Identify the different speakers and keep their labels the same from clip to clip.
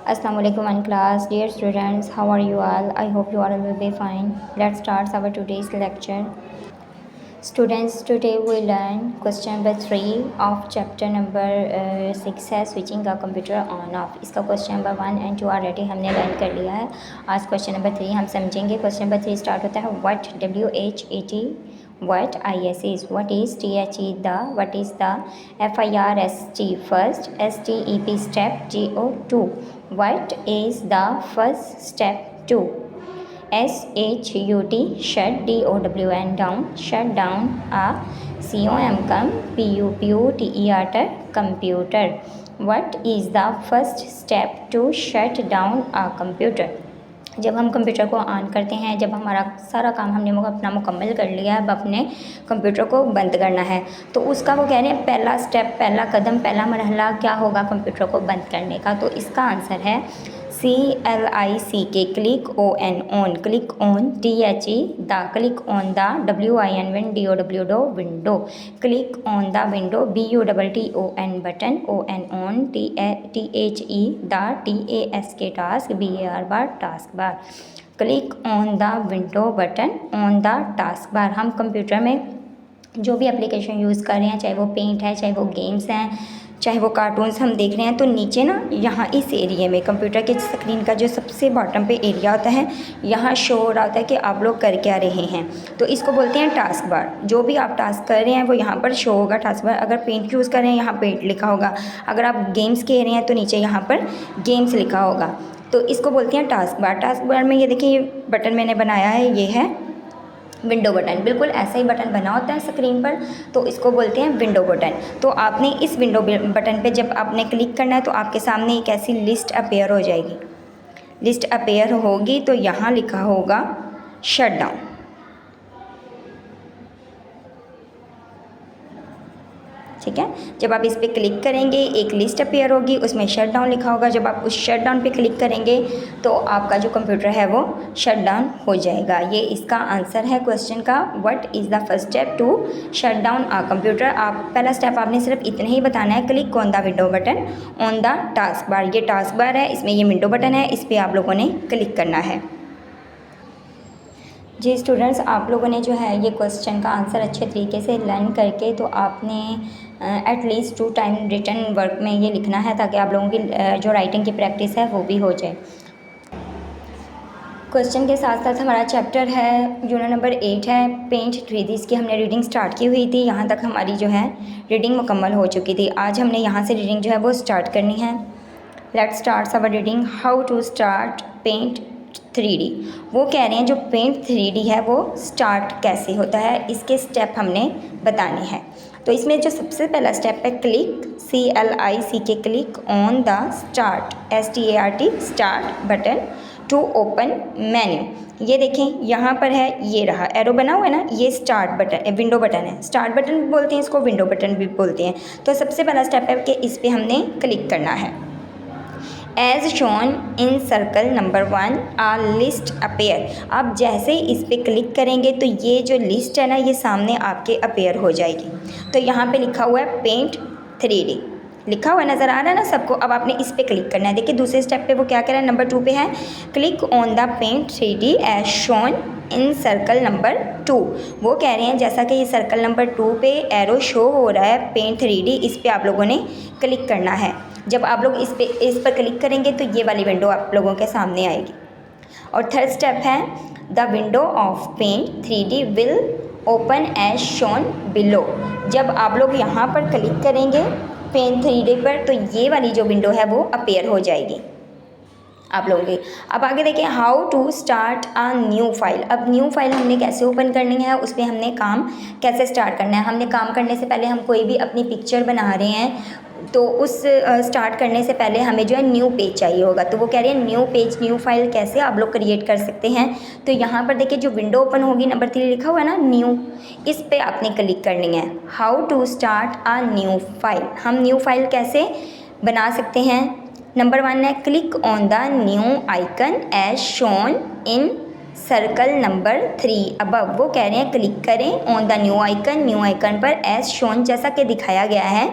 Speaker 1: Assalamualaikum and class, dear students, how are you all? I hope you all will be fine. Let's start our today's lecture. Students, today we learn question number 3 of chapter number 6 है switching का computer on off. इसका question number 1 and 2 already हमने learn कर लिया है. आज question number 3 हम समझेंगे. question number 3 start होता है what WHET what IS is, what is THE the, what is the FIRST first, STEP step, GO2, what is the first step 2, SHUT shut, DOWN down, shut down, a COM PUTER computer. What is the first step to shut down a computer? जब हम computer को on करते हैं, जब हमारा सारा काम हमने अपना मुकम्मल कर लिया है, अब अपने कंप्यूटर को बंद करना है, तो उसका वो कह रहे हैं पहला स्टेप, पहला कदम, पहला मरहला क्या होगा कंप्यूटर को बंद करने का। तो इसका आंसर है CLICK click ON click on, THE the click on the, WIN DOW window click on the window, BUTTON button, ON THE the TASK task, BAR task bar, click on the window button on the task बार। हम computer में जो भी application use कर रहे हैं, चाहे वो paint है, चाहे वो गेम्स हैं, चाहे वो कार्टून्स हम देख रहे हैं, तो नीचे ना यहाँ इस एरिया में कंप्यूटर के स्क्रीन का जो सबसे बॉटम पे एरिया होता है, यहाँ शो हो रहा होता है कि आप लोग कर क्या रहे हैं, तो इसको बोलते हैं टास्क बार। जो भी आप टास्क कर रहे हैं वो यहाँ पर शो होगा टास्क बार। अगर पेंट यूज़ कर रहे हैं यहाँ पेंट लिखा होगा, अगर आप गेम्स खेल रहे हैं तो नीचे यहाँ पर गेम्स लिखा होगा, तो इसको बोलते हैं टास्क बार। टास्क बार में ये देखिए ये बटन मैंने बनाया है, ये है विंडो बटन, बिल्कुल ऐसा ही बटन बना होता है स्क्रीन पर, तो इसको बोलते हैं विंडो बटन। तो आपने इस विंडो बटन पे जब आपने क्लिक करना है तो आपके सामने एक ऐसी लिस्ट अपेयर हो जाएगी। लिस्ट अपेयर होगी तो यहाँ लिखा होगा शट डाउन, ठीक है। जब आप इस पर क्लिक करेंगे एक लिस्ट अपेयर होगी, उसमें शट डाउन लिखा होगा। जब आप उस शट डाउन पे क्लिक करेंगे तो आपका जो कंप्यूटर है वो शट डाउन हो जाएगा। ये इसका आंसर है क्वेश्चन का, what is the first step to shut down a computer. आप पहला स्टेप आपने सिर्फ इतना ही बताना है, click on the window button on the task bar. ये टास्क बार है, इसमें ये विंडो बटन है, इस पर आप लोगों ने क्लिक करना है। जी स्टूडेंट्स, आप लोगों ने जो है ये क्वेश्चन का आंसर अच्छे तरीके से लर्न करके तो आपने एटलीस्ट 2 टाइम रिटन वर्क में ये लिखना है, ताकि आप लोगों की जो राइटिंग की प्रैक्टिस है वो भी हो जाए। क्वेश्चन के साथ साथ हमारा चैप्टर है यूनिट नंबर 8 है पेंट 3D। इसकी हमने रीडिंग स्टार्ट की हुई थी, यहाँ तक हमारी जो है रीडिंग मुकम्मल हो चुकी थी। आज हमने यहाँ से रीडिंग जो है वो स्टार्ट करनी है। Let's start our reading. How to start paint 3D। वो कह रहे हैं जो पेंट 3D है वो स्टार्ट कैसे होता है, इसके स्टेप हमने बताने हैं। तो इसमें जो सबसे पहला स्टेप है click CLICK click on the start START start button to open menu. ये देखें यहाँ पर है, ये रहा एरो बना हुआ है ना, ये स्टार्ट बटन विंडो बटन है। स्टार्ट बटन भी बोलते हैं इसको, विंडो बटन भी बोलते हैं। तो सबसे पहला स्टेप है कि इस पर हमने क्लिक करना है। As shown in circle number 1 a list appear. आप जैसे ही इस पर क्लिक करेंगे तो ये जो लिस्ट है ना ये सामने आपके अपेयर हो जाएगी। तो यहाँ पे लिखा हुआ है पेंट 3D लिखा हुआ नज़र आ रहा है ना सबको। अब आपने इस पर क्लिक करना है। देखिए दूसरे स्टेप पे वो क्या कह रहा है, नंबर 2 पे है click on the paint 3D as shown in circle number 2। वो कह रहे हैं जैसा कि ये सर्कल नंबर 2 पे एरो शो हो रहा है पेंट 3D, इस पर आप लोगों ने क्लिक करना है। जब आप लोग इस पर क्लिक करेंगे तो ये वाली विंडो आप लोगों के सामने आएगी। और थर्ड स्टेप है the window of paint 3D will open as shown below. जब आप लोग यहाँ पर क्लिक करेंगे पेंट 3D पर तो ये वाली जो विंडो है वो अपेयर हो जाएगी आप लोगों की। अब आगे देखिए how to start a new file. अब न्यू फाइल हमने कैसे ओपन करनी है, उस पर हमने काम कैसे स्टार्ट करना है। हमने काम करने से पहले हम कोई भी अपनी पिक्चर बना रहे हैं तो उस स्टार्ट करने से पहले हमें जो है न्यू पेज चाहिए होगा। तो वो कह रहे हैं न्यू पेज न्यू फाइल कैसे आप लोग क्रिएट कर सकते हैं। तो यहाँ पर देखिए जो विंडो ओपन होगी नंबर 3 लिखा हुआ है ना न्यू, इस पे आपने क्लिक करनी है। How to start a new file. हम न्यू फाइल कैसे बना सकते हैं। नंबर 1 है click on the new icon as shown in circle number 3 above. वो कह रहे हैं क्लिक करें ऑन द न्यू आइकन पर एज शोन जैसा कि दिखाया गया है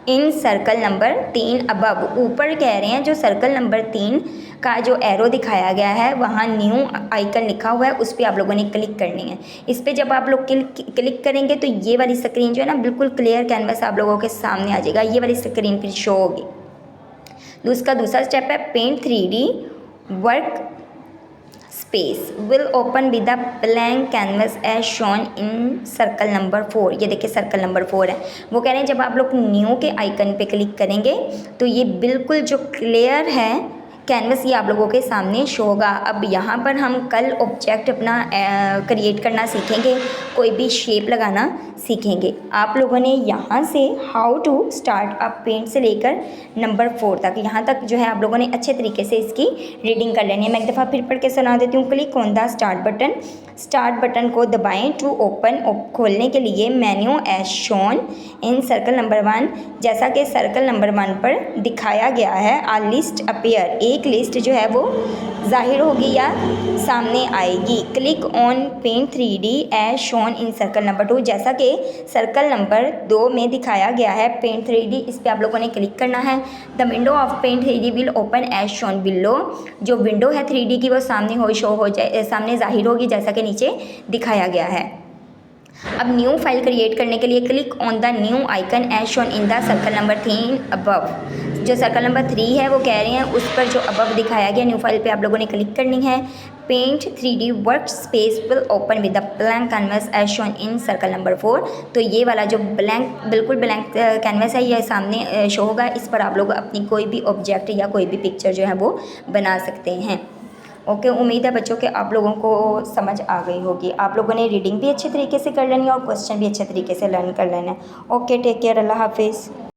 Speaker 1: इन सर्कल नंबर 3 अबव। ऊपर कह रहे हैं जो सर्कल नंबर 3 का जो एरो दिखाया गया है वहाँ न्यू आइकन लिखा हुआ है, उस पर आप लोगों ने क्लिक करनी है। इस पर जब आप लोग क्लिक करेंगे तो ये वाली स्क्रीन जो है ना बिल्कुल क्लियर कैनवस आप लोगों के सामने आ जाएगा, ये वाली स्क्रीन फिर शो होगी। उसका दूसरा स्टेप है paint 3D work space will open with the blank canvas as shown in circle number 4। ये देखिए सर्कल नंबर 4 है। वो कह रहे हैं जब आप लोग न्यू के आइकन पे क्लिक करेंगे तो ये बिल्कुल जो क्लियर है कैनवस ये आप लोगों के सामने शो होगा। अब यहाँ पर हम कल ऑब्जेक्ट अपना क्रिएट करना सीखेंगे, कोई भी शेप लगाना सीखेंगे। आप लोगों ने यहाँ से how to start a paint से लेकर नंबर 4 तक, यहाँ तक जो है आप लोगों ने अच्छे तरीके से इसकी रीडिंग कर लेनी है। मैं एक दफ़ा फिर पढ़ के सुना देती हूँ। Click on the start button, start button को दबाएं टू ओपन। खोलने के लिए menu as shown in circle number 1, जैसा कि सर्कल नंबर 1 पर दिखाया गया है। आ लिस्ट अपीयर, एक लिस्ट जो है वो ज़ाहिर होगी या सामने आएगी। Click on paint 3D as shown in circle number 2, जैसा कि सर्कल नंबर 2 में दिखाया गया है पेंट 3D, इस पर आप लोगों ने क्लिक करना है। The window of paint 3D will open as shown below, जो विंडो है 3D की वो सामने शो हो जाए, सामने ज़ाहिर होगी जैसा कि नीचे दिखाया गया है। अब न्यू फाइल क्रिएट करने के लिए click on the new icon as shown in the circle number 3 above. जो सर्कल नंबर 3 है वो कह रहे हैं उस पर जो अबव दिखाया गया न्यू फाइल पे आप लोगों ने क्लिक करनी है। Paint 3D work space will open with the blank canvas as shown in circle number 4। तो ये वाला जो ब्लैंक बिल्कुल ब्लैंक कैनवस है ये सामने शो होगा। इस पर आप लोग अपनी कोई भी ऑब्जेक्ट या कोई भी पिक्चर जो है वो बना सकते हैं। ओके, उम्मीद है बच्चों के आप लोगों को समझ आ गई होगी। आप लोगों ने रीडिंग भी अच्छे तरीके से कर लेनी है और क्वेश्चन भी अच्छे तरीके से लर्न कर लेना है। ओके, टेक केयर, अल्लाह हाफिज़।